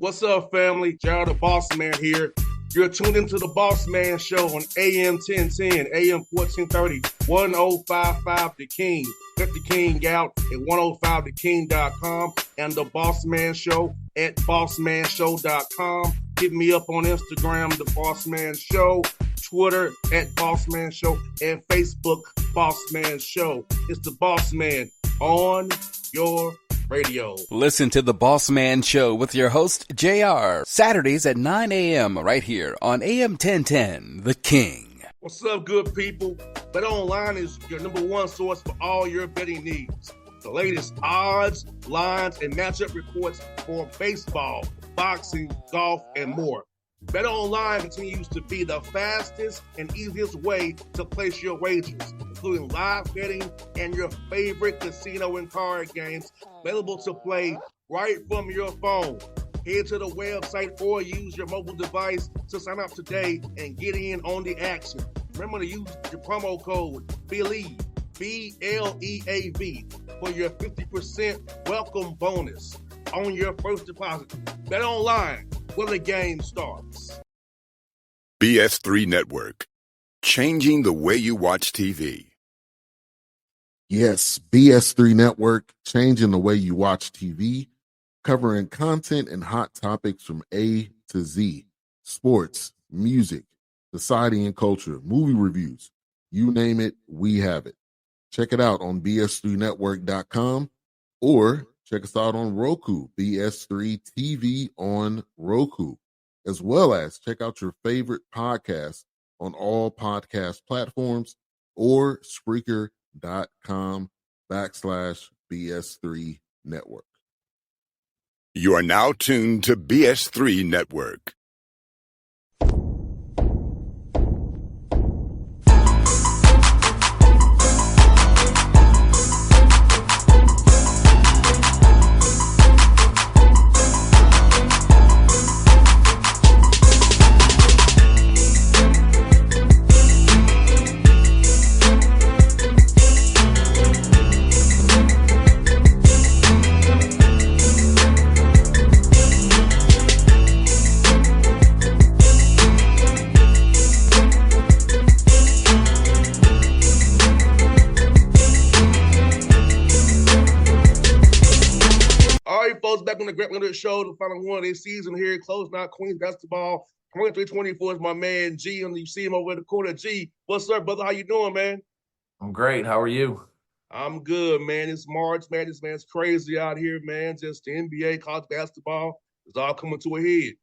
What's up, family? Gerald the Bossman here. You're tuned into the Bossman Show on AM 1010, AM 1430, 1055 The King. Let the King out at 105theking.com and the Bossman Show at bossmanshow.com. Hit me up on Instagram, The Bossman Show, Twitter at Bossman Show, and Facebook, Bossman Show. It's the Bossman on your radio. Listen to the Bossman Show with your host, JR, Saturdays at 9 a.m. right here on AM 1010, The King. What's up, good people? BetOnline is your number one source for all your betting needs. The latest odds, lines, and matchup reports for baseball, boxing, golf, and more. BetOnline continues to be the fastest and easiest way to place your wagers, including live betting and your favorite casino and card games available to play right from your phone. Head to the website or use your mobile device to sign up today and get in on the action. Remember to use your promo code BELIEVE, B-L-E-A-V, for your 50% welcome bonus on your first deposit. BetOnline, where the game starts. BS3 Network, changing the way you watch TV. Yes, BS3 Network, changing the way you watch TV, covering content and hot topics from A to Z, sports, music, society and culture, movie reviews, you name it, we have it. Check it out on bs3network.com or check us out on Roku, BS3 TV on Roku, as well as check out your favorite podcast on all podcast platforms or Spreaker.com/BS3 Network. You are now tuned to BS3 Network. Back on the Grant Leonard Show, the final one of this season here, closing out Queens basketball. 23-24 is my man G, and you see him over in the corner. G, what's up, brother? How you doing, man? I'm great. How are you? I'm good, man. It's March, man. This man's crazy out here, man. Just the NBA, college basketball is all coming to a head.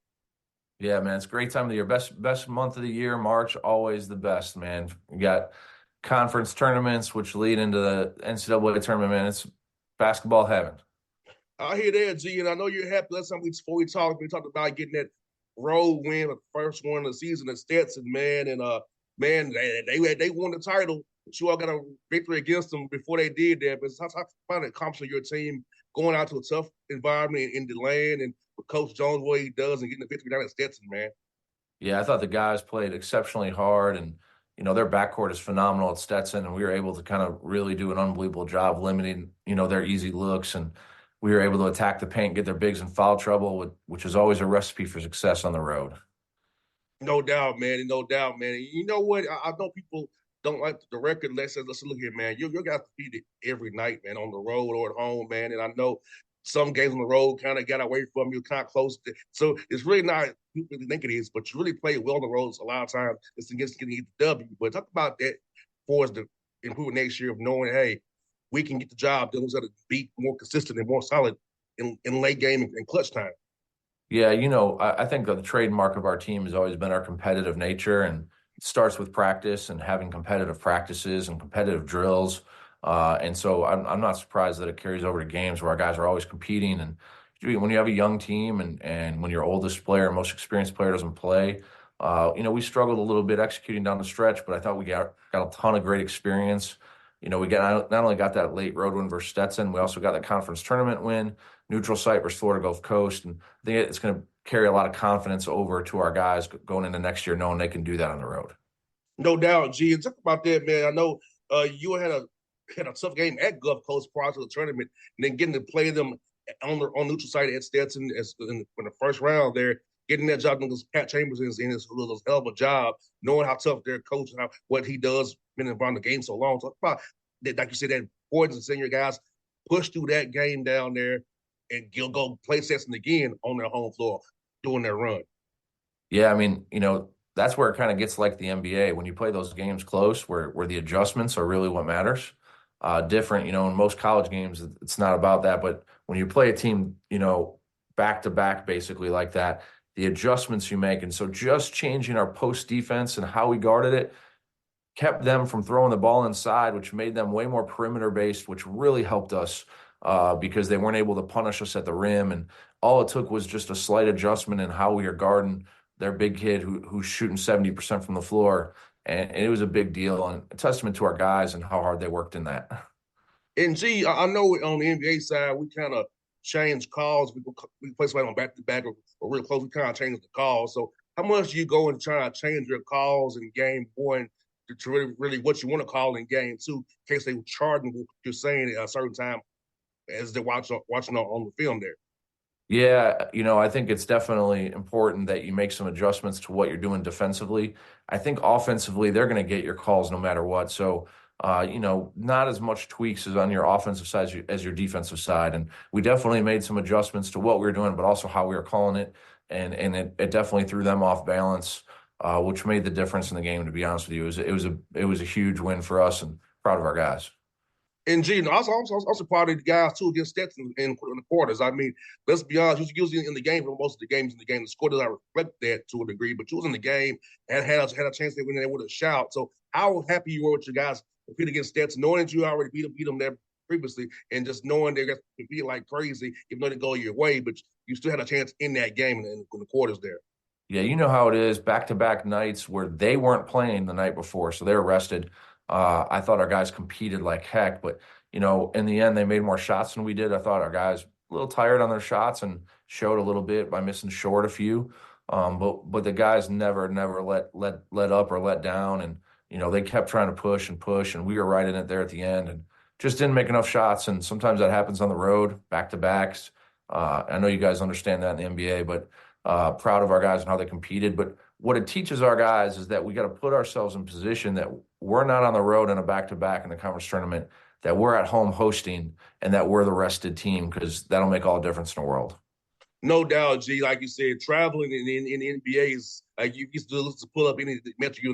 Yeah, man. It's a great time of the year. Best month of the year. March, always the best, man. We got conference tournaments, which lead into the NCAA tournament, man. It's basketball heaven. I hear that, G, and I know you're happy. Last time we talked about getting that road win, the first one of the season at Stetson, man. And man, they won the title. But you all got a victory against them before they did that. But how about accomplishing your team going out to a tough environment in the land and with Coach Jones what he does and getting the victory down at Stetson, man. Yeah, I thought the guys played exceptionally hard, and their backcourt is phenomenal at Stetson, and we were able to kind of really do an unbelievable job limiting their easy looks, and we were able to attack the paint, get their bigs in foul trouble, which is always a recipe for success on the road. No doubt, man. No doubt, man. And you know what? I know people don't like the record. Let's look here, man. You got to beat it every night, man, on the road or at home, man. And I know some games on the road kind of got away from you, kind of close. So it's really not people really think it is, but you really play well on the roads a lot of times. It's against getting the W. But talk about that for us to improve next year of knowing, hey, we can get the job done. We got to be more consistent and more solid in late game and clutch time. Yeah, I think the trademark of our team has always been our competitive nature, and it starts with practice and having competitive practices and competitive drills. And so I'm not surprised that it carries over to games where our guys are always competing. And when you have a young team and when your oldest player, most experienced player doesn't play, we struggled a little bit executing down the stretch, but I thought we got a ton of great experience. We not only got that late road win versus Stetson, we also got that conference tournament win, neutral site versus Florida Gulf Coast. And I think it's going to carry a lot of confidence over to our guys going into next year, knowing they can do that on the road. No doubt, G. And talk about that, man. I know you had a tough game at Gulf Coast prior to the tournament, and then getting to play them on neutral site at Stetson in the first round there, getting that job because Pat Chambers is in his hell of a job, knowing how tough their coach and what he does, been around the game so long. So about that, like you said, that importance of senior guys push through that game down there and go play Stetson again on their home floor doing their run. Yeah, I mean, that's where it kind of gets like the NBA when you play those games close, where the adjustments are really what matters. Different, in most college games, it's not about that. But when you play a team, back to back, basically like that, the adjustments you make, and so just changing our post defense and how we guarded it kept them from throwing the ball inside, which made them way more perimeter based, which really helped us because they weren't able to punish us at the rim. And all it took was just a slight adjustment in how we are guarding their big kid who's shooting 70% from the floor. And it was a big deal and a testament to our guys and how hard they worked in that. And G, I know on the NBA side, we kind of change calls. We play somebody on back-to-back or real close. We kind of change the calls. So how much do you go and try to change your calls in game one to really what you want to call in game two in case they were charging what you're saying at a certain time as they're watching on the film there? Yeah, I think it's definitely important that you make some adjustments to what you're doing defensively. I think offensively, they're going to get your calls no matter what. So, not as much tweaks as on your offensive side as your defensive side. And we definitely made some adjustments to what we were doing, but also how we were calling it. And it definitely threw them off balance, which made the difference in the game, to be honest with you. It was a huge win for us and proud of our guys. And G, also part of the guys too against Stetson in the quarters. I mean, let's be honest, usually in the game for most of the games in the game, the score does not reflect that to a degree, but you was in the game and had a chance to win there with a shout. So how happy you were with your guys compete against Stetson, knowing that you already beat them there previously, and just knowing they're going to compete like crazy, even though they go your way, but you still had a chance in that game in the quarters there. Yeah, you know how it is, back-to-back nights where they weren't playing the night before, so they're rested. I thought our guys competed like heck, but, in the end, they made more shots than we did. I thought our guys a little tired on their shots and showed a little bit by missing short a few. But the guys never let up or let down. And, they kept trying to push, and we were right in it there at the end and just didn't make enough shots. And sometimes that happens on the road, back-to-backs. I know you guys understand that in the NBA, but proud of our guys and how they competed. But what it teaches our guys is that we got to put ourselves in position that we're not on the road in a back-to-back in the conference tournament, that we're at home hosting, and that we're the rested team, because that'll make all the difference in the world. No doubt, G. Like you said, traveling in the NBA is like you used to pull up any metric.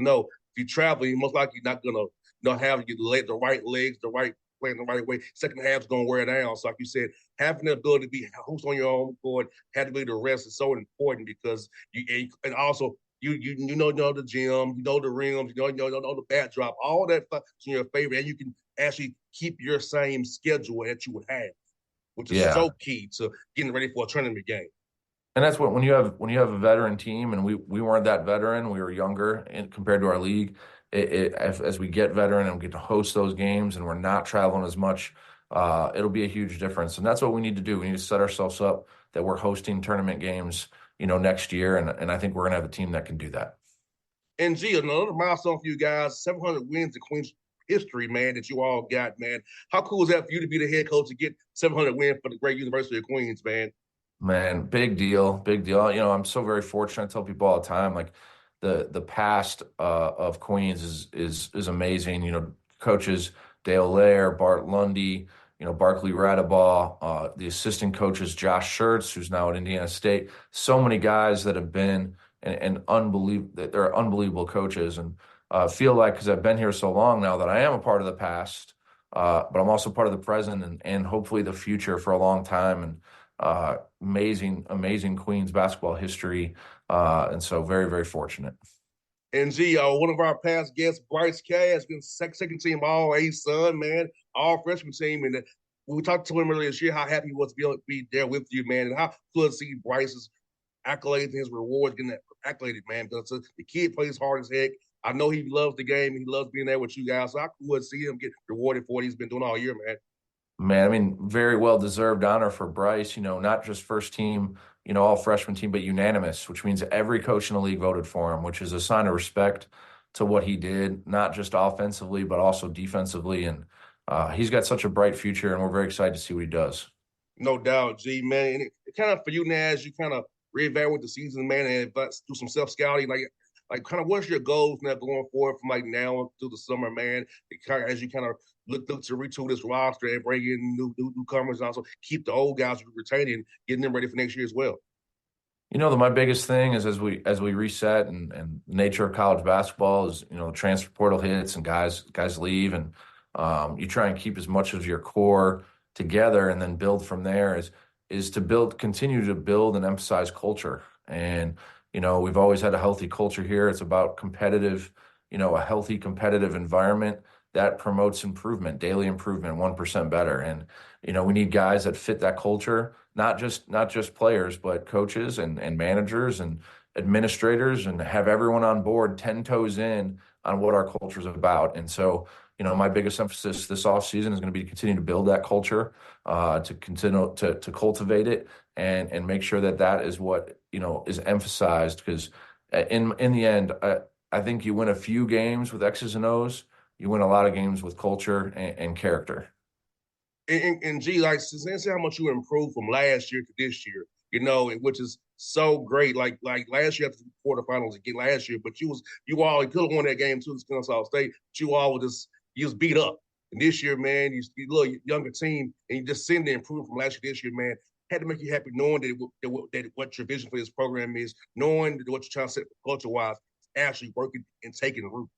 If you travel, you're most likely not gonna have the right legs, the right playing the right way. Second half's gonna wear down. So like you said, having the ability to be host on your own court, have the ability to rest is so important because and also you know the gym, the rims, you know the backdrop, all that stuff is in your favor, and you can actually keep your same schedule that you would have, which is so key to getting ready for a tournament game. And that's what when you have a veteran team, and we weren't that veteran, we were younger compared to our league. As we get veteran and we get to host those games, and we're not traveling as much, it'll be a huge difference. And that's what we need to do. We need to set ourselves up that we're hosting tournament games, next year, and I think we're gonna have a team that can do that. And G, another milestone for you guys: 700 wins in Queens history, man, that you all got, man. How cool is that for you to be the head coach to get 700 wins for the great University of Queens, man? Man, big deal, big deal. I'm so very fortunate. I tell people all the time, like the past of Queens is amazing. Coaches Dale Lair, Bart Lundy, Barkley Radabaugh, the assistant coaches Josh Schertz, who's now at Indiana State. So many guys that have been and they're unbelievable coaches, and feel like, because I've been here so long now, that I am a part of the past, but I'm also part of the present and hopefully the future for a long time. And amazing Queens basketball history, and so very, very fortunate. And G, one of our past guests, Bryce Cass, been second team All A-Sun, man, all freshman team, and we talked to him earlier this year how happy he was to be there with you, man, and how cool to see Bryce's accolades and his rewards getting that accoladed, man, because the kid plays hard as heck. I know he loves the game. He loves being there with you guys. So I could see him get rewarded for what he's been doing all year, man. Man, I mean, very well-deserved honor for Bryce, not just first team, all freshman team, but unanimous, which means every coach in the league voted for him, which is a sign of respect to what he did, not just offensively, but also defensively. And he's got such a bright future, and we're very excited to see what he does. No doubt, G, man. And it kind of for you now as you kind of reevaluate the season, man, and do some self scouting, like kind of what's your goals now going forward from like now through the summer, man? Kind of, as you kind of look to retool this roster and bring in newcomers, and also keep the old guys retaining, getting them ready for next year as well. My biggest thing is as we reset and the nature of college basketball is, the transfer portal hits and guys leave, and you try and keep as much of your core together and then build from there is to continue to build and emphasize culture. And, we've always had a healthy culture here. It's about a healthy competitive environment that promotes improvement, daily improvement, 1% better. And, we need guys that fit that culture, not just players, but coaches and managers and administrators, and have everyone on board 10 toes in on what our culture is about. And so, my biggest emphasis this offseason is going to be to continue to build that culture, to continue to cultivate it and make sure that is what, is emphasized. Because in the end, I think you win a few games with X's and O's, you win a lot of games with culture and character. And G, like, since how much you improved from last year to this year, which is so great. Like last year after the quarterfinals again last year, but you could have won that game too, against Kennesaw State. But you was beat up. And this year, man, you look younger team, and you just seeing the improvement from last year this year, man. Had to make you happy knowing that what your vision for this program is, knowing that what you're trying to set culture wise is actually working and taking root.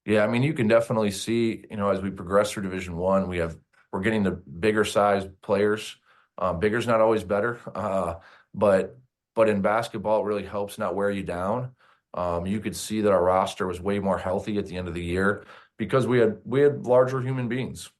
Yeah, I mean, you can definitely see, as we progress through Division One, we're getting the bigger size players. Bigger's not always better, but in basketball, it really helps not wear you down. You could see that our roster was way more healthy at the end of the year because we had larger human beings.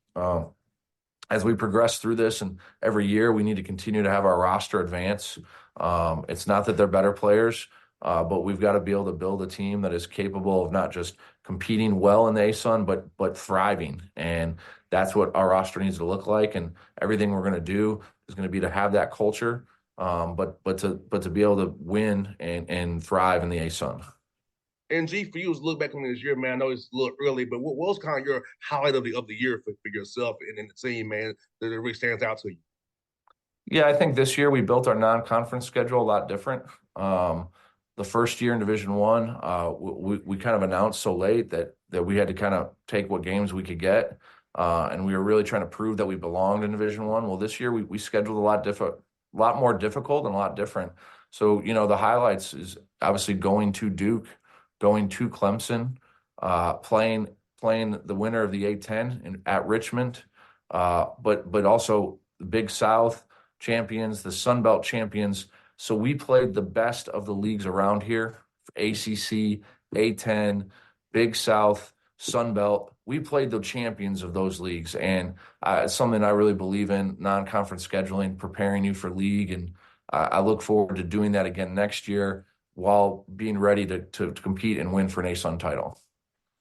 As we progress through this, and every year we need to continue to have our roster advance. It's not that they're better players, but we've got to be able to build a team that is capable of not just competing well in the ASUN, but thriving. And that's what our roster needs to look like. And everything we're going to do is going to be to have that culture, but to be able to win and thrive in the ASUN. And G, for you, to look back on this year, man, I know it's a little early, but what was kind of your highlight of the year for yourself and the team, man, that really stands out to you? Yeah, I think this year we built our non-conference schedule a lot different. The first year in Division One, we kind of announced so late that we had to kind of take what games we could get, and we were really trying to prove that we belonged in Division One. Well, this year we scheduled a lot more difficult and a lot different. So the highlights is obviously going to Duke, going to Clemson, playing the winner of the A-10 at Richmond, but also the Big South champions, the Sun Belt champions. So we played the best of the leagues around here, ACC, A-10, Big South, Sun Belt. We played the champions of those leagues, and it's something I really believe in, non-conference scheduling, preparing you for league, and I look forward to doing that again next year while being ready to compete and win for an ASUN title.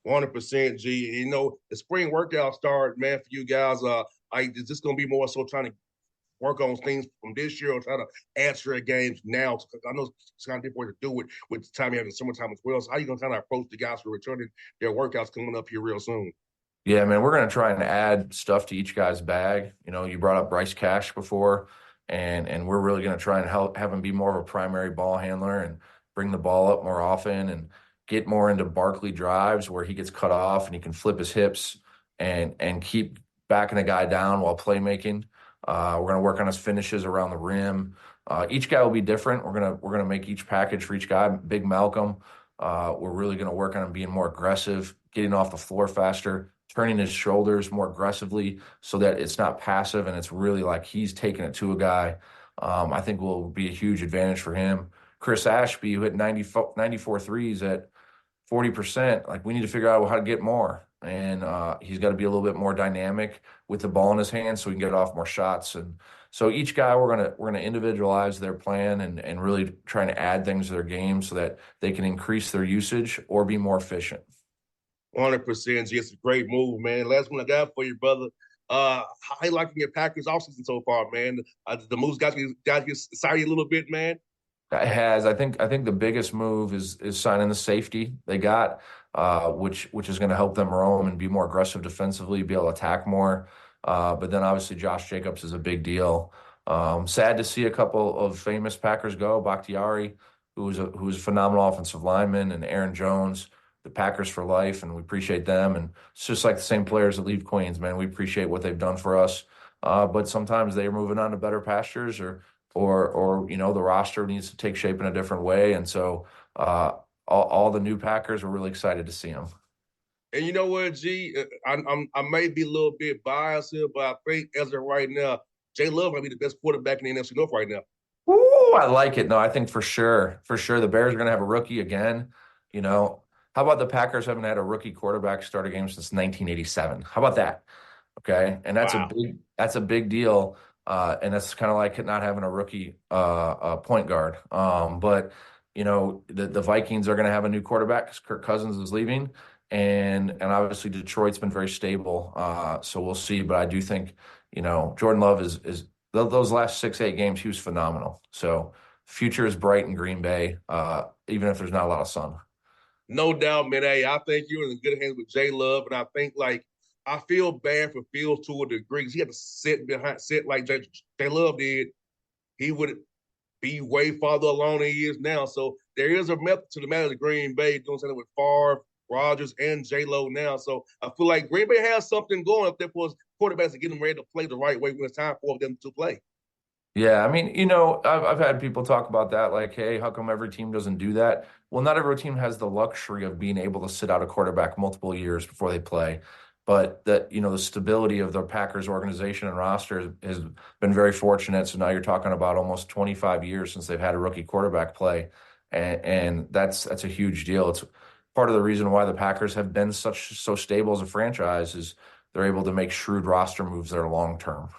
100%, G. The spring workout start, man, for you guys. Is this going to be more so trying to work on things from this year or try to answer games now? I know it's kind of different way to do it with the time you have in summertime as well. So how are you going to kind of approach the guys who are returning their workouts coming up here real soon? Yeah, man, we're going to try and add stuff to each guy's bag. You brought up Bryce Cash before, and we're really going to try and have him be more of a primary ball handler and bring the ball up more often and get more into Barkley drives where he gets cut off and he can flip his hips and keep backing a guy down while playmaking. We're going to work on his finishes around the rim. Each guy will be different. We're going to make each package for each guy. Big Malcolm, we're really going to work on him being more aggressive, getting off the floor faster, turning his shoulders more aggressively so that it's not passive and it's really like he's taking it to a guy. I think will be a huge advantage for him. Chris Ashby, who hit 94 threes at 40%, like we need to figure out how to get more. And he's got to be a little bit more dynamic with the ball in his hands so he can get off more shots. And so each guy, we're gonna individualize their plan and really trying to add things to their game so that they can increase their usage or be more efficient. 100%, G. It's a great move, man. Last one I got for you, brother. How you liking your Packers offseason so far, man? The moves got you excited a little bit, man. It has. I think the biggest move is signing the safety they got, which is going to help them roam and be more aggressive defensively, be able to attack more. But then obviously Josh Jacobs is a big deal. Sad to see a couple of famous Packers go. Bakhtiari, who's a phenomenal offensive lineman, and Aaron Jones, the Packers for life, and we appreciate them. And it's just like the same players that leave Queens, man. We appreciate what they've done for us. But sometimes they are moving on to better pastures, or the roster needs to take shape in a different way. And so all the new Packers, we're really excited to see them. And you know what, G? I may be a little bit biased here, but I think as of right now, Jay Love might be the best quarterback in the NFC North right now. Ooh, I like it. No, I think for sure, the Bears are going to have a rookie again. How about the Packers haven't had a rookie quarterback start a game since 1987? How about that? Okay, and that's a big deal. And that's kind of like not having a rookie point guard. But the Vikings are going to have a new quarterback because Kirk Cousins is leaving, and obviously Detroit's been very stable. So we'll see. But I do think Jordan Love is those last 6-8 games, he was phenomenal. So future is bright in Green Bay, even if there's not a lot of sun. No doubt, man. Hey, I think you're in good hands with Jay Love, and I think I feel bad for Fields to a degree because he had to sit like Jay Love did. He would be way farther along than he is now. So there is a method to the matter of Green Bay doing something with Favre, Rodgers, and J-Lo now. So I feel like Green Bay has something going up there for his quarterbacks to get them ready to play the right way when it's time for them to play. Yeah, I mean, I've had people talk about that, like, hey, how come every team doesn't do that? Well, not every team has the luxury of being able to sit out a quarterback multiple years before they play. But the stability of the Packers organization and roster has been very fortunate. So now you're talking about almost 25 years since they've had a rookie quarterback play. And that's a huge deal. It's part of the reason why the Packers have been so stable as a franchise is they're able to make shrewd roster moves that are long term.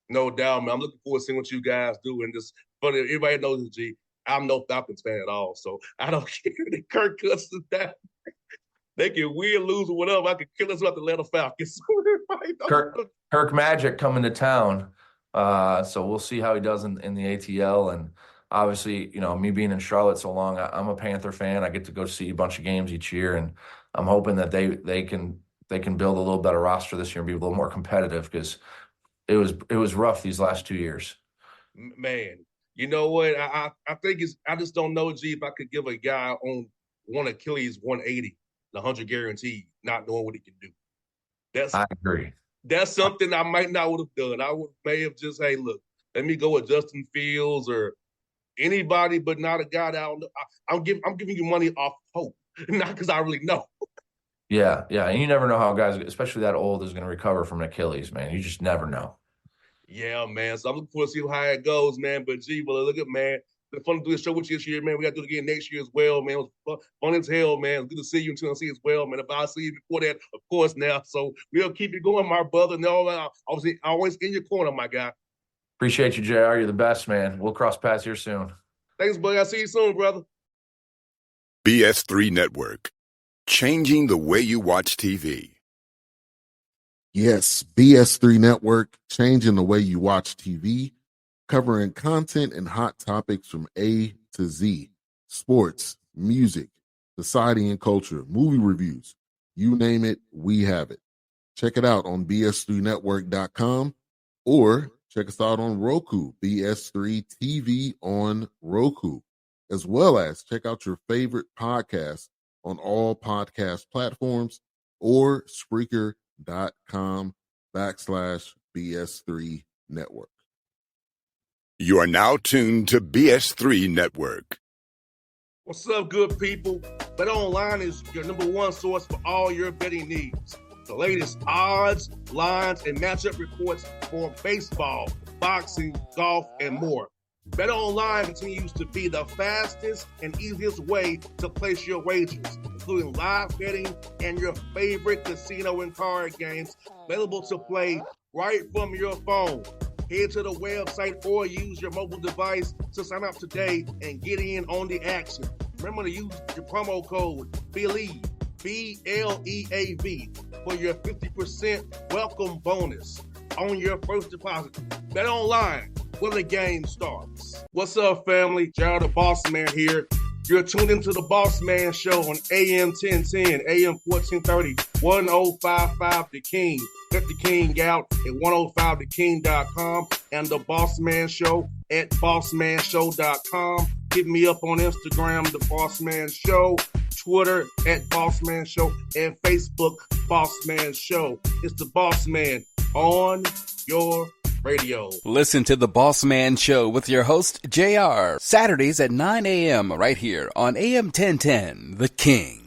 No doubt, man. I'm looking forward to seeing what you guys do. And just funny, everybody knows, G, I'm no Falcons fan at all. So I don't care that Kirk Cousins down. They can win, lose, or whatever. I can kill us about the Atlanta Falcons. Kirk Magic coming to town. So we'll see how he does in the ATL. And obviously, me being in Charlotte so long, I'm a Panther fan. I get to go see a bunch of games each year. And I'm hoping that they can build a little better roster this year and be a little more competitive because it was rough these last 2 years. Man, you know what? I think I just don't know, G, if I could give a guy on one Achilles 180, the 100 guaranteed, not knowing what he can do. I agree. That's something I might not would have done. I may have just, hey, look, let me go with Justin Fields or anybody, but not a guy that I don't know. I'm giving you money off hope, not because I really know. Yeah, and you never know how guys, especially that old, is going to recover from an Achilles, man. You just never know. Yeah, man. So I'm looking forward to see how it goes, man. But, G, well, look at, man. It's been fun to do this show with you this year, man. We got to do it again next year as well, man. It was fun as hell, man. It's good to see you in Tennessee as well, man. If I see you before that, of course, now. So we'll keep it going, my brother. No, always in your corner, my guy. Appreciate you, JR. You're the best, man. We'll cross paths here soon. Thanks, buddy. I'll see you soon, brother. BS3 Network. Changing the way you watch TV. Yes, BS3 Network, changing the way you watch TV, covering content and hot topics from A to Z, sports, music, society and culture, movie reviews, you name it, we have it. Check it out on bs3network.com or check us out on Roku, BS3 TV on Roku, as well as check out your favorite podcasts on all podcast platforms or Spreaker.com/BS3 Network. You are now tuned to BS3 Network. What's up, good people? Bet Online is your number one source for all your betting needs. The latest odds, lines, and matchup reports for baseball, boxing, golf, and more. Bet Online continues to be the fastest and easiest way to place your wagers, including live betting and your favorite casino and card games available to play right from your phone. Head to the website or use your mobile device to sign up today and get in on the action. Remember to use your promo code BELIEVE, BLEAV, for your 50% welcome bonus on your first deposit. Bet Online, where the game starts. What's up, family? Jared the Bossman here. You're tuned into the Bossman Show on AM 1010, AM 1430, 1055 The King. Let the King out at 105theking.com and the Bossman Show at bossmanshow.com. Hit me up on Instagram, The Bossman Show, Twitter at Bossman Show, and Facebook, Bossman Show. It's the Bossman on your radio. Listen to the Bossman Show with your host, JR, Saturdays at 9 a.m. right here on AM 1010, The King.